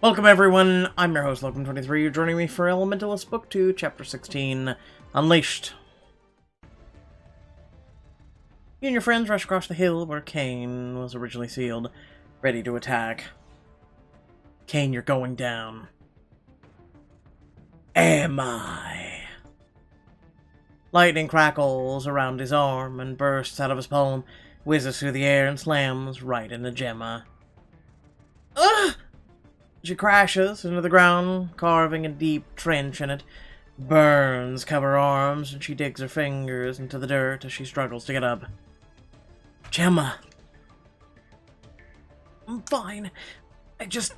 Welcome everyone, I'm your host Labyrinth23. You're joining me for Elementalists Book 2, Chapter 16, Unleashed. You and your friends rush across the hill where Kane was originally sealed, ready to attack. Kane, you're going down. Am I? Lightning crackles around his arm and bursts out of his palm, whizzes through the air and slams right into Gemma. Ugh! She crashes into the ground, carving a deep trench in it. Burns cover her arms, and she digs her fingers into the dirt as she struggles to get up. Gemma! I'm fine. I just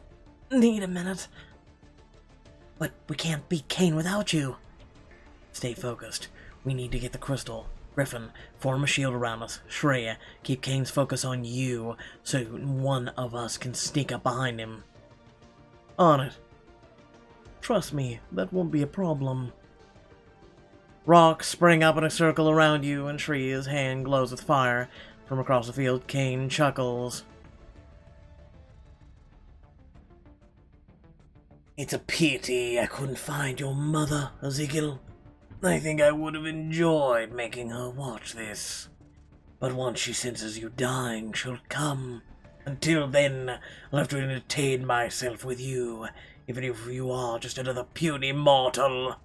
need a minute. But we can't beat Kane without you. Stay focused. We need to get the crystal. Griffin, form a shield around us. Shreya, keep Kane's focus on you, so one of us can sneak up behind him. On it. Trust me, that won't be a problem. Rocks spring up in a circle around you, and Shreya's hand glows with fire. From across the field, Kane chuckles. It's a pity I couldn't find your mother, Ezekiel. I think I would have enjoyed making her watch this. But once she senses you dying, she'll come. Until then, I'll have to entertain myself with you, even if you are just another puny mortal.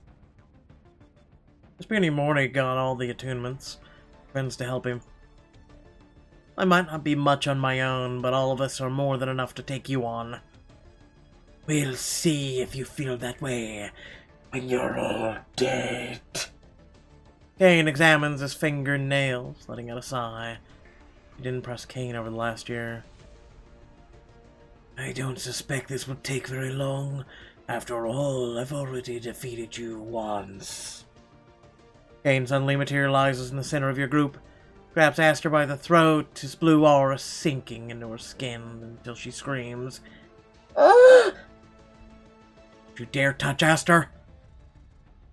This puny mortal got all the attunements. Friends to help him. I might not be much on my own, but all of us are more than enough to take you on. We'll see if you feel that way when you're all dead. Kane examines his fingernails, letting out a sigh. He didn't press Kane over the last year. I don't suspect this will take very long. After all, I've already defeated you once. Kane suddenly materializes in the center of your group, grabs Aster by the throat, his blue aura sinking into her skin until she screams. Ah! Don't you dare touch Aster!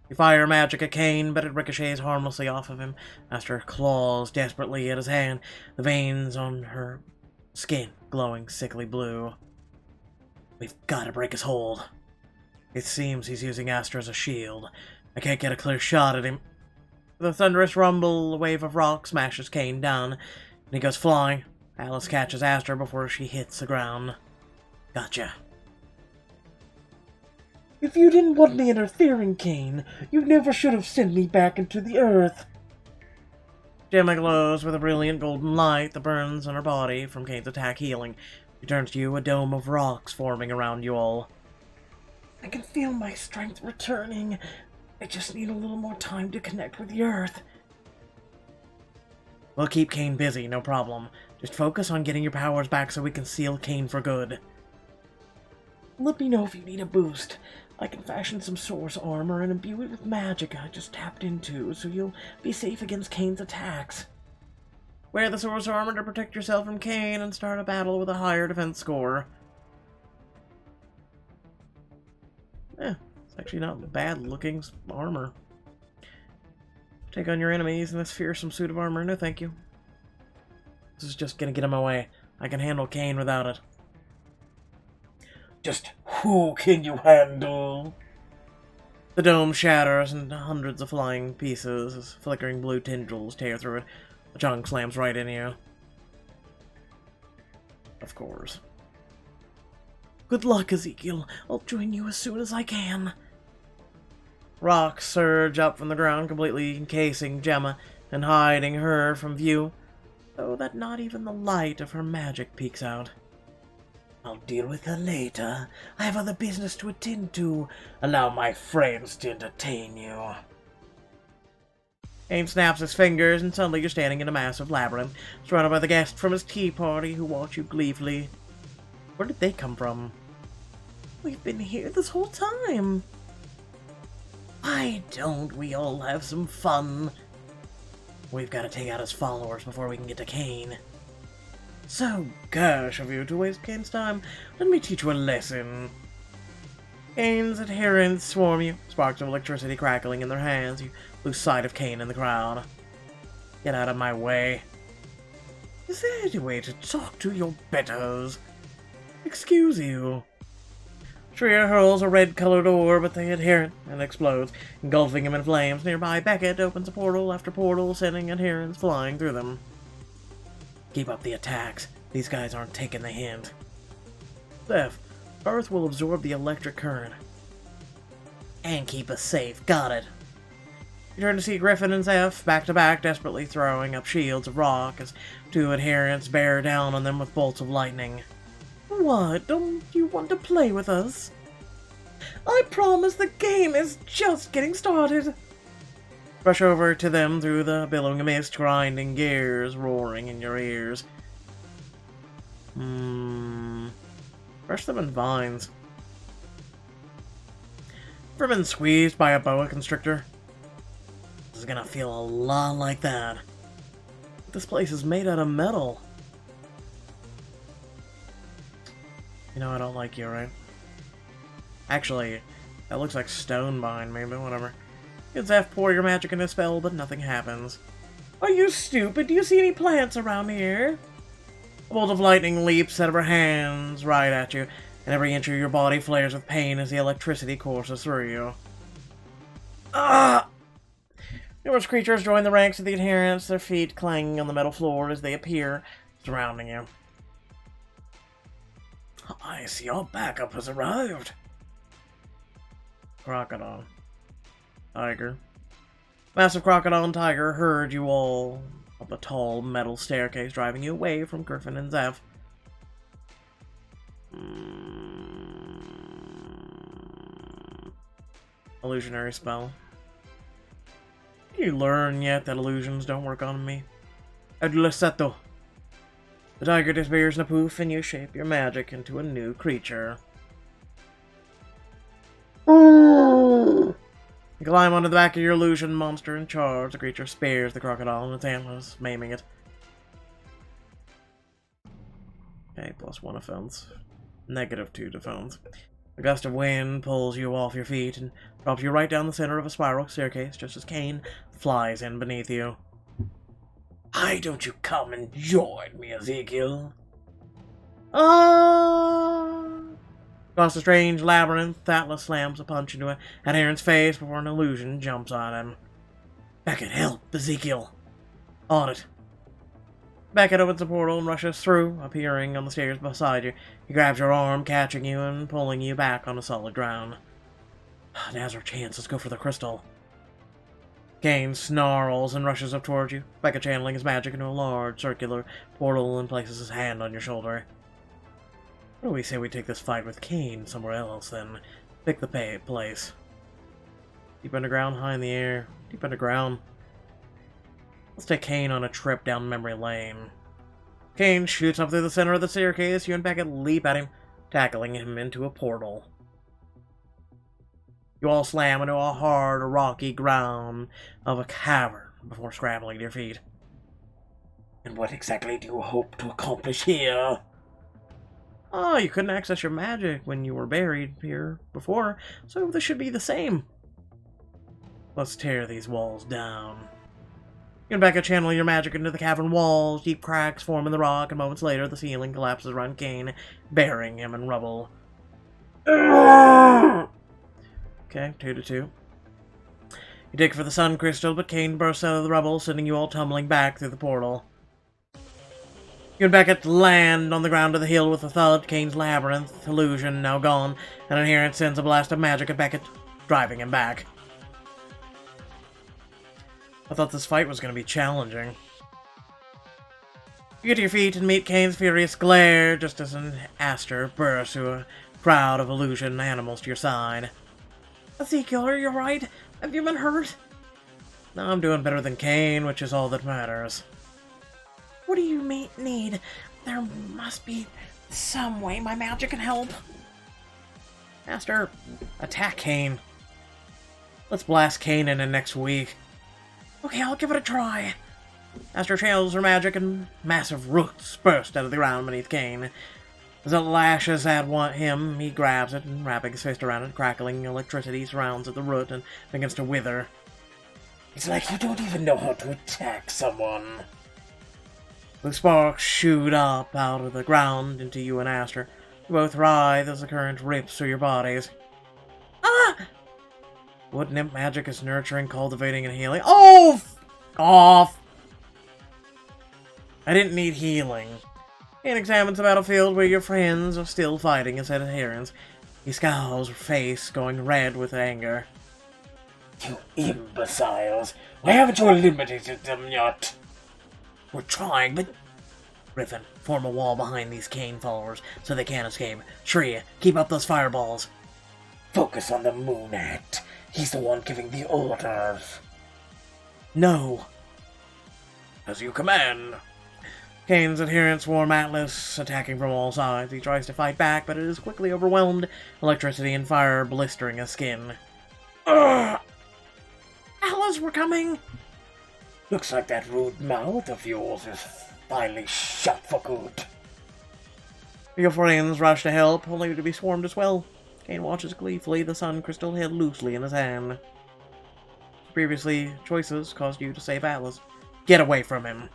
You fire magic at Kane, but it ricochets harmlessly off of him. Aster claws desperately at his hand, the veins on her skin glowing sickly blue. We've got to break his hold. It seems he's using Aster as a shield. I can't get a clear shot at him. With a thunderous rumble, a wave of rock smashes Kane down, and he goes flying. Alice catches Aster before she hits the ground. Gotcha. If you didn't want me interfering, Kane, you never should have sent me back into the earth. Gemma glows with a brilliant golden light that burns on her body from Kane's attack healing. She turns to you, a dome of rocks forming around you all. I can feel my strength returning. I just need a little more time to connect with the earth. We'll keep Kane busy, no problem. Just focus on getting your powers back so we can seal Kane for good. Let me know if you need a boost. I can fashion some source armor and imbue it with magic I just tapped into, so you'll be safe against Kane's attacks. Wear the source armor to protect yourself from Kane and start a battle with a higher defense score. It's actually not bad looking armor. Take on your enemies in this fearsome suit of armor. No thank you. This is just gonna get in my way. I can handle Kane without it. Just who can you handle? The dome shatters into hundreds of flying pieces as flickering blue tendrils tear through it. The chunk slams right into you. Of course. Good luck, Ezekiel. I'll join you as soon as I can. Rocks surge up from the ground, completely encasing Gemma and hiding her from view, so that not even the light of her magic peeks out. I'll deal with her later. I have other business to attend to. Allow my friends to entertain you. Kane snaps his fingers, and suddenly you're standing in a massive labyrinth, surrounded by the guests from his tea party who watch you gleefully. Where did they come from? We've been here this whole time. Why don't we all have some fun? We've got to take out his followers before we can get to Kane. So gosh of you to waste Kane's time. Let me teach you a lesson. Kane's adherents swarm you, sparks of electricity crackling in their hands. You lose sight of Kane in the crowd. Get out of my way. Is there any way to talk to your betters? Excuse you. Shreya hurls a red-colored orb at the adherent and explodes, engulfing him in flames. Nearby, Beckett opens a portal after portal, sending adherents flying through them. Keep up the attacks. These guys aren't taking the hint. Zeph, Earth will absorb the electric current. And keep us safe. Got it. You turn to see Griffin and Zeph, back-to-back, desperately throwing up shields of rock as two adherents bear down on them with bolts of lightning. What? Don't you want to play with us? I promise the game is just getting started. Rush over to them through the billowing mist, grinding gears, roaring in your ears. Brush them in vines. Ever been squeezed by a boa constrictor? This is gonna feel a lot like that. This place is made out of metal. You know I don't like you, right? Actually, that looks like stone behind me, but whatever. You can Zeph pour your magic in a spell, but nothing happens. Are you stupid? Do you see any plants around here? A bolt of lightning leaps out of her hands right at you, and every inch of your body flares with pain as the electricity courses through you. Ah! Numerous creatures join the ranks of the adherents, their feet clanging on the metal floor as they appear, surrounding you. I see your backup has arrived. Crocodile. Tiger. Massive crocodile and tiger herd you all up a tall metal staircase, driving you away from Griffin and Zeph. Illusionary spell. Did you learn yet that illusions don't work on me? Adlaceto. The tiger disappears in a poof, and you shape your magic into a new creature. You climb onto the back of your illusion monster and charge. The creature spears the crocodile in its antlers, maiming it. Okay, +1 offense. -2 defense. A gust of wind pulls you off your feet and drops you right down the center of a spiral staircase, just as Kane flies in beneath you. Why don't you come and join me, Ezekiel? Across the strange labyrinth, Atlas slams a punch into an adherent's face before an illusion jumps on him. Beckett, help, Ezekiel! On it. Beckett opens the portal and rushes through, appearing on the stairs beside you. He grabs your arm, catching you and pulling you back onto solid ground. Now's our chance. Let's go for the crystal. Kane snarls and rushes up towards you, Beckett channeling his magic into a large circular portal and places his hand on your shoulder. What do we say we take this fight with Kane somewhere else, then? Pick the place. Deep underground, high in the air. Deep underground. Let's take Kane on a trip down memory lane. Kane shoots up through the center of the staircase. You and Beckett leap at him, tackling him into a portal. You all slam into a hard, rocky ground of a cavern before scrambling to your feet. And what exactly do you hope to accomplish here? Oh, you couldn't access your magic when you were buried here before, so this should be the same. Let's tear these walls down. You and Becca channel your magic into the cavern walls. Deep cracks form in the rock, and moments later the ceiling collapses around Kane, burying him in rubble. Okay, 2-2. You dig for the sun crystal, but Kane bursts out of the rubble, sending you all tumbling back through the portal. You and Beckett land on the ground of the hill with a thud. Kane's labyrinth illusion now gone. An adherent sends a blast of magic at Beckett, driving him back. I thought this fight was going to be challenging. You get to your feet and meet Kane's furious glare, just as an Aster bursts through a crowd of illusion animals to your side. Ezekiel, are you right? Have you been hurt? No, I'm doing better than Kane, which is all that matters. What do you need? There must be some way my magic can help. Aster, attack Kane. Let's blast Kane in next week. Okay, I'll give it a try. Aster channels her magic and massive roots burst out of the ground beneath Kane. As it lashes at him, he grabs it and, wrapping his fist around it, crackling electricity surrounds at the root and begins to wither. It's like you don't even know how to attack someone. The sparks shoot up out of the ground into you and Aster, You both writhe as the current rips through your bodies. Ah! Wood nymph magic is nurturing, cultivating, and healing. Oh! Off! I didn't need healing. Kane examines the battlefield where your friends are still fighting his adherents. He scowls, face going red with anger. You imbeciles! Why haven't you eliminated them yet? We're trying, but... Griffin, form a wall behind these Kane followers so they can't escape. Shreya, keep up those fireballs. Focus on the Moonhead. He's the one giving the orders. No. As you command. Kane's adherents swarm Atlas, attacking from all sides. He tries to fight back, but it is quickly overwhelmed, electricity and fire blistering his skin. Ugh! Atlas, we're coming! Looks like that rude mouth of yours is finally shut for good. Your friends rush to help, only to be swarmed as well. Kane watches gleefully, the sun crystal held loosely in his hand. Previously, choices caused you to save Atlas. Get away from him!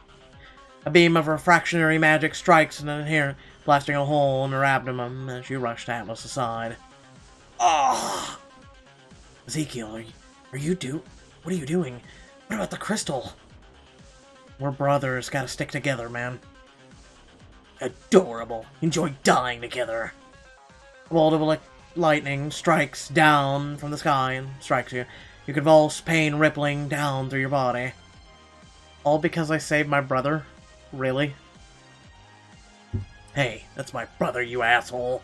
A beam of refractionary magic strikes an adherent, blasting a hole in her abdomen as you rush to Atlas' side. Ah! Ezekiel, what are you doing? What about the crystal? We're brothers, gotta stick together, man. Adorable. Enjoy dying together. A bolt of lightning strikes down from the sky and strikes you. You convulse, pain rippling down through your body. All because I saved my brother? Really? Hey, that's my brother, you asshole.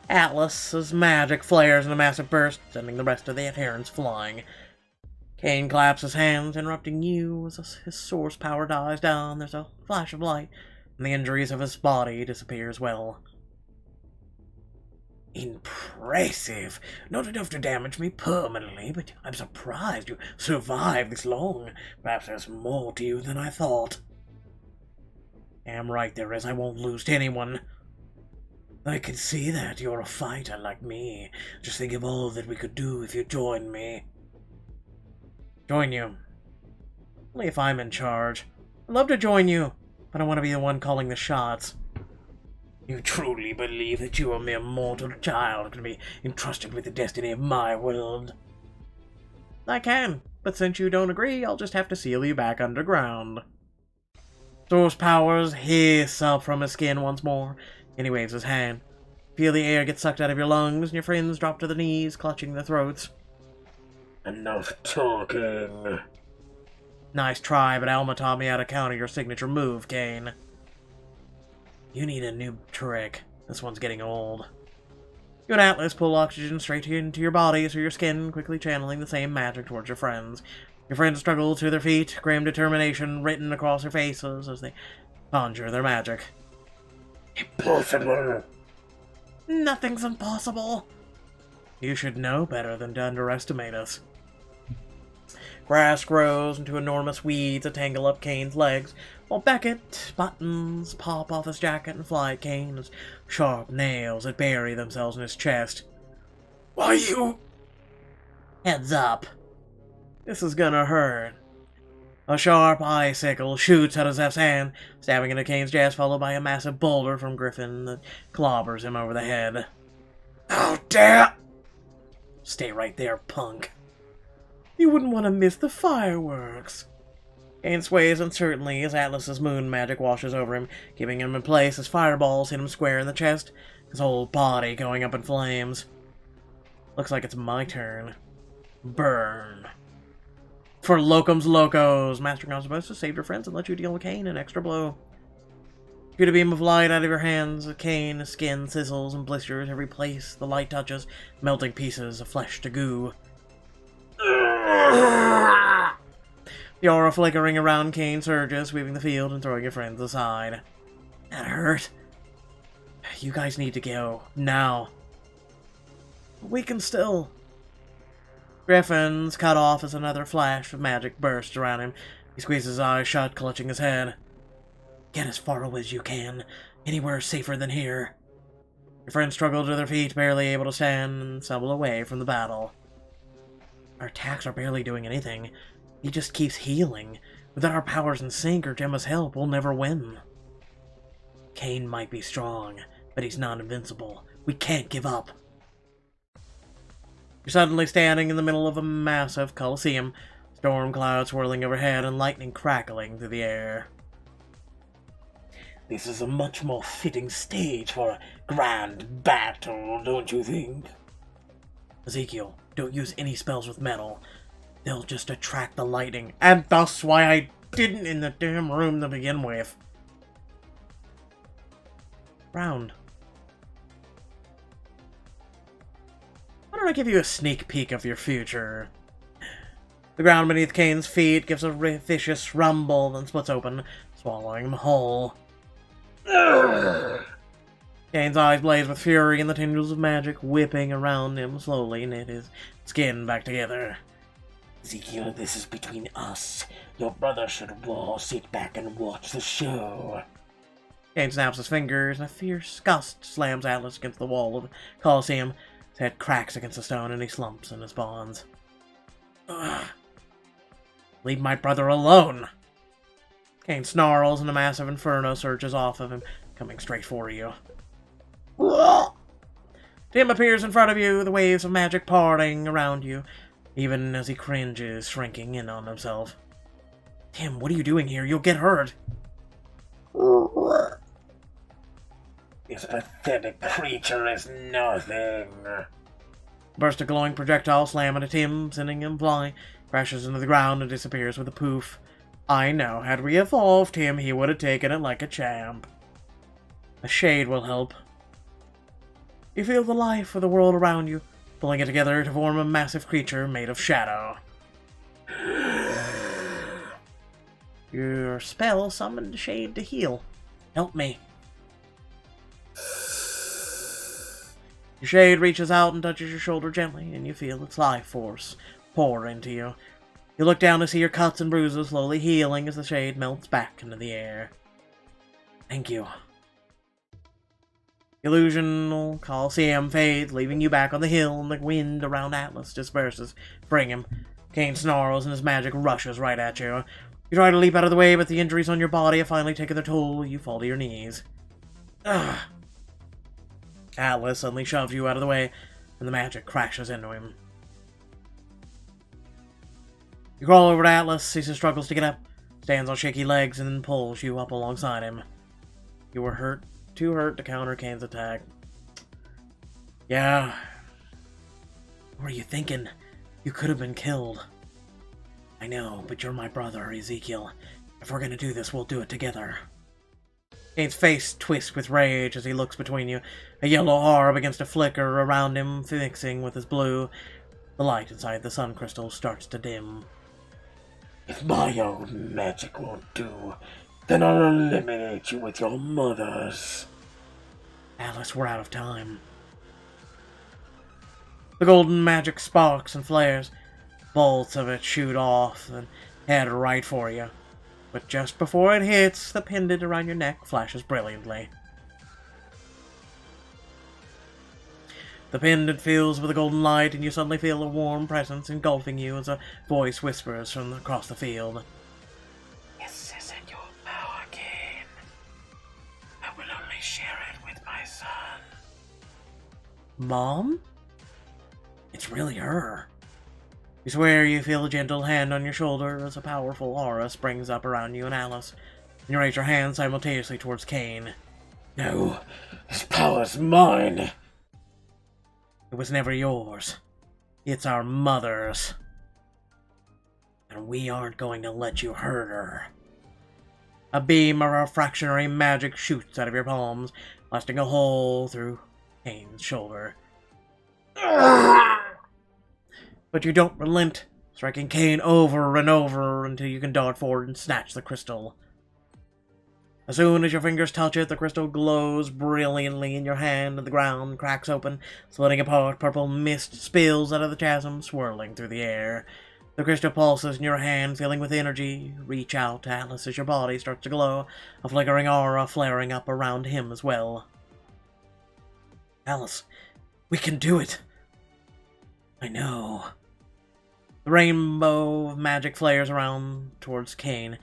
Atlas's magic flares in a massive burst, sending the rest of the adherents flying. Kane claps his hands, interrupting you as his source power dies down. There's a flash of light, and the injuries of his body disappear as well. Impressive. Not enough to damage me permanently, but I'm surprised you survived this long. Perhaps there's more to you than I thought. Damn right there is. I won't lose to anyone. I can see that. You're a fighter like me. Just think of all that we could do if you joined me. Join you? Only if I'm in charge. I'd love to join you, but I want to be the one calling the shots. You truly believe that you, a mere mortal child, can be entrusted with the destiny of my world? I can, but since you don't agree, I'll just have to seal you back underground. Source powers hiss up from his skin once more, and he waves his hand. Feel the air get sucked out of your lungs, and your friends drop to their knees, clutching their throats. Enough talking. Nice try, but Alma taught me how to counter your signature move, Kane. You need a new trick. This one's getting old. You and Atlas pull oxygen straight into your body through your skin, quickly channeling the same magic towards your friends. Your friends struggle to their feet, grim determination written across their faces as they conjure their magic. Impossible! Nothing's impossible! You should know better than to underestimate us. Grass grows into enormous weeds that tangle up Kane's legs, while Beckett buttons pop off his jacket and fly at Kane as sharp nails that bury themselves in his chest. Why you... Heads up. This is gonna hurt. A sharp icicle shoots out of Zeph's hand, stabbing into Kane's chest, followed by a massive boulder from Griffin that clobbers him over the head. Oh, damn! Stay right there, punk. You wouldn't want to miss the fireworks. Kane sways uncertainly as Atlas's moon magic washes over him, keeping him in place as fireballs hit him square in the chest, his whole body going up in flames. Looks like it's my turn. Burn. For Locum's Locos, Master God's supposed to save your friends and let you deal with Kane an extra blow. Shoot a beam of light out of your hands. Kane's skin sizzles and blisters every place the light touches, melting pieces of flesh to goo. The aura flickering around Kane surges, sweeping the field and throwing your friends aside. That hurt. You guys need to go. Now. We can still... Griffin's cut off as another flash of magic bursts around him. He squeezes his eyes shut, clutching his head. Get as far away as you can. Anywhere safer than here. Your friends struggle to their feet, barely able to stand, and stumble away from the battle. Our attacks are barely doing anything. He just keeps healing. Without our powers in sync or Gemma's help, we'll never win. Kane might be strong, but he's not invincible. We can't give up. You're suddenly standing in the middle of a massive coliseum, storm clouds swirling overhead and lightning crackling through the air. This is a much more fitting stage for a grand battle, don't you think? Ezekiel, don't use any spells with metal. They'll just attract the lightning, and thus why I didn't in the damn room to begin with. Round. Why don't I give you a sneak peek of your future? The ground beneath Kane's feet gives a vicious rumble, then splits open, swallowing him whole. Kane's eyes blaze with fury, and the tendrils of magic whipping around him slowly knit his skin back together. Ezekiel, this is between us. Your brother should sit back and watch the show. Kane snaps his fingers, and a fierce gust slams Atlas against the wall of the Coliseum. His head cracks against the stone, and he slumps in his bonds. Ugh. Leave my brother alone! Kane snarls, and a massive inferno surges off of him, coming straight for you. Tim appears in front of you, the waves of magic parting around you, even as he cringes, shrinking in on himself. Tim, what are you doing here? You'll get hurt! This pathetic creature is nothing. Burst of glowing projectile slam into Tim, sending him flying, crashes into the ground and disappears with a poof. I know, had we evolved him, he would have taken it like a champ. A shade will help. You feel the life of the world around you, pulling it together to form a massive creature made of shadow. Your spell summoned a shade to heal. Help me. Your shade reaches out and touches your shoulder gently, and you feel its life force pour into you. You look down to see your cuts and bruises slowly healing as the shade melts back into the air. Thank you. The illusional Coliseum fades, leaving you back on the hill, and the wind around Atlas disperses, freeing him. Kane snarls, and his magic rushes right at you. You try to leap out of the way, but the injuries on your body have finally taken their toll. You fall to your knees. Ugh. Atlas suddenly shoves you out of the way, and the magic crashes into him. You crawl over to Atlas, sees his struggles to get up, stands on shaky legs, and then pulls you up alongside him. You were too hurt to counter Kane's attack. Yeah. What were you thinking? You could have been killed. I know, but you're my brother, Ezekiel. If we're gonna do this, we'll do it together. Kane's face twists with rage as he looks between you, a yellow orb begins to flicker around him, mixing with his blue. The light inside the sun crystal starts to dim. If my own magic won't do, then I'll eliminate you with your mother's. Alice, we're out of time. The golden magic sparks and flares. Bolts of it shoot off and head right for you. But just before it hits, the pendant around your neck flashes brilliantly. The pendant fills with a golden light, and you suddenly feel a warm presence engulfing you as a voice whispers from across the field. This isn't your power, Kane. I will only share it with my son. Mom? It's really her. You swear you feel a gentle hand on your shoulder as a powerful aura springs up around you and Alice, and you raise your hand simultaneously towards Kane. No, this power's mine. It was never yours. It's our mother's. And we aren't going to let you hurt her. A beam of refractionary magic shoots out of your palms, blasting a hole through Kane's shoulder. But you don't relent, striking Kane over and over until you can dart forward and snatch the crystal. As soon as your fingers touch it, the crystal glows brilliantly in your hand, and the ground cracks open, splitting apart. Purple mist spills out of the chasm, swirling through the air. The crystal pulses in your hand, filling with energy. You reach out to Atlas as your body starts to glow, a flickering aura flaring up around him as well. Alice, we can do it! I know. The rainbow of magic flares around towards Kane.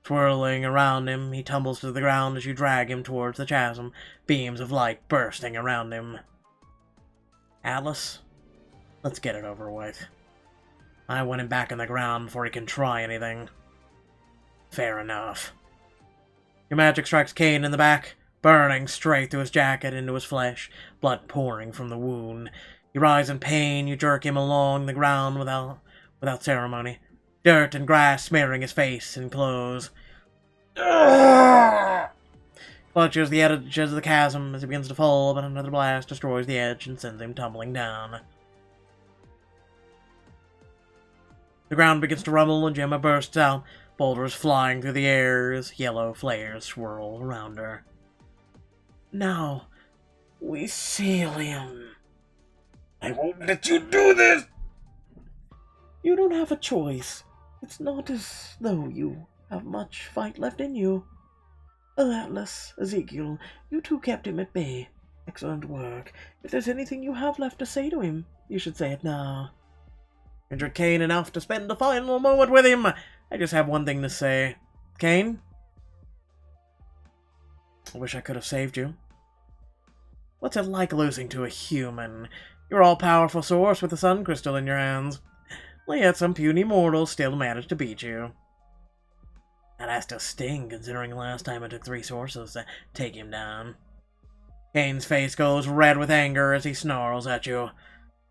Swirling around him, he tumbles to the ground as you drag him towards the chasm, beams of light bursting around him. Atlas, let's get it over with. I want him back in the ground before he can try anything. Fair enough. Your magic strikes Kane in the back, burning straight through his jacket into his flesh, blood pouring from the wound. You rise in pain, you jerk him along the ground without ceremony, dirt and grass smearing his face and clothes. Clutches the edges of the chasm as he begins to fall, but another blast destroys the edge and sends him tumbling down. The ground begins to rumble and Gemma bursts out, boulders flying through the air as yellow flares swirl around her. Now, we seal him. I won't let you do this! You don't have a choice. It's not as though you have much fight left in you. Atlas, Ezekiel, you two kept him at bay. Excellent work. If there's anything you have left to say to him, you should say it now. Injured Kane enough to spend a final moment with him. I just have one thing to say. Kane? I wish I could have saved you. What's it like losing to a human? Your all-powerful source with the sun crystal in your hands. Yet some puny mortals still managed to beat you. That has to sting, considering last time it took 3 sources to take him down. Kane's face goes red with anger as he snarls at you.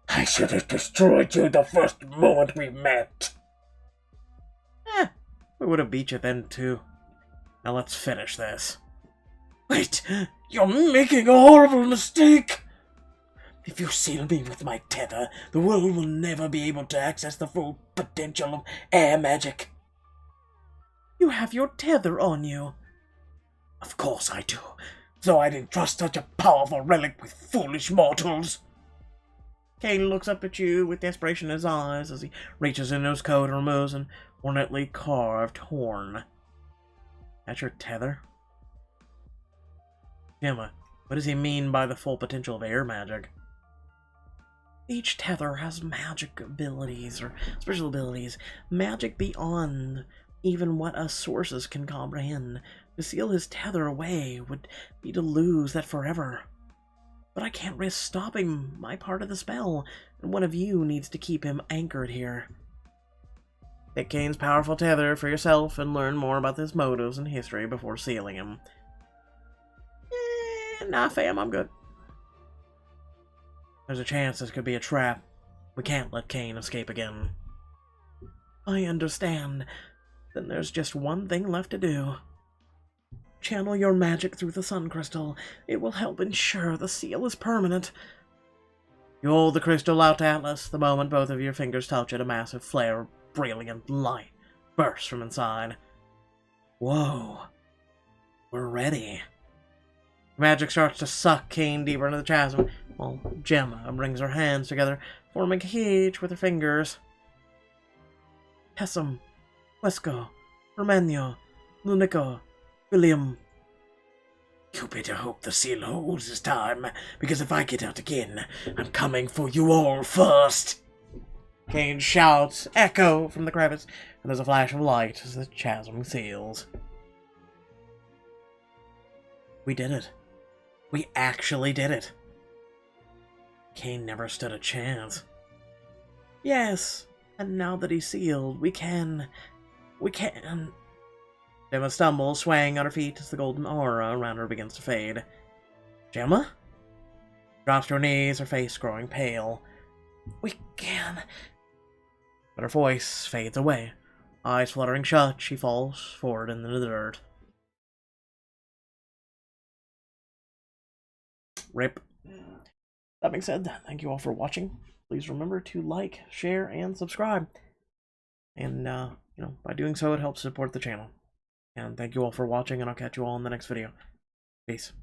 I should have destroyed you the first moment we met. We would have beat you then too. Now let's finish this. Wait, you're making a horrible mistake! If you seal me with my tether, the world will never be able to access the full potential of air magic. You have your tether on you. Of course I do, though I didn't trust such a powerful relic with foolish mortals. Kane looks up at you with desperation in his eyes as he reaches into his coat and removes an ornately carved horn. That's your tether? Gemma, what does he mean by the full potential of air magic? Each tether has magic abilities, or special abilities, magic beyond even what us sources can comprehend. To seal his tether away would be to lose that forever. But I can't risk stopping my part of the spell, and one of you needs to keep him anchored here. Take Kane's powerful tether for yourself and learn more about his motives and history before sealing him. Nah, fam, I'm good. There's a chance this could be a trap. We can't let Kane escape again. I understand. Then there's just one thing left to do. Channel your magic through the sun crystal. It will help ensure the seal is permanent. You hold the crystal out to Atlas. The moment both of your fingers touch it, a massive flare of brilliant light bursts from inside. Whoa. We're ready. Magic starts to suck Kane deeper into the chasm, while Gemma brings her hands together, forming a cage with her fingers. Hessam, Wesco, Romagno, Lunico, William. You better hope the seal holds this time, because if I get out again, I'm coming for you all first. Kane shouts, echo from the crevice, and there's a flash of light as the chasm seals. We did it. We actually did it. Kane never stood a chance. Yes, and now that he's sealed, we can... Gemma stumbles, swaying on her feet as the golden aura around her begins to fade. Gemma? Drops to her knees, her face growing pale. We can... But her voice fades away. Eyes fluttering shut, she falls forward into the dirt. Rip. That being said, thank you all for watching. Please remember to like, share, and subscribe. And, by doing so, it helps support the channel. And thank you all for watching, and I'll catch you all in the next video. Peace.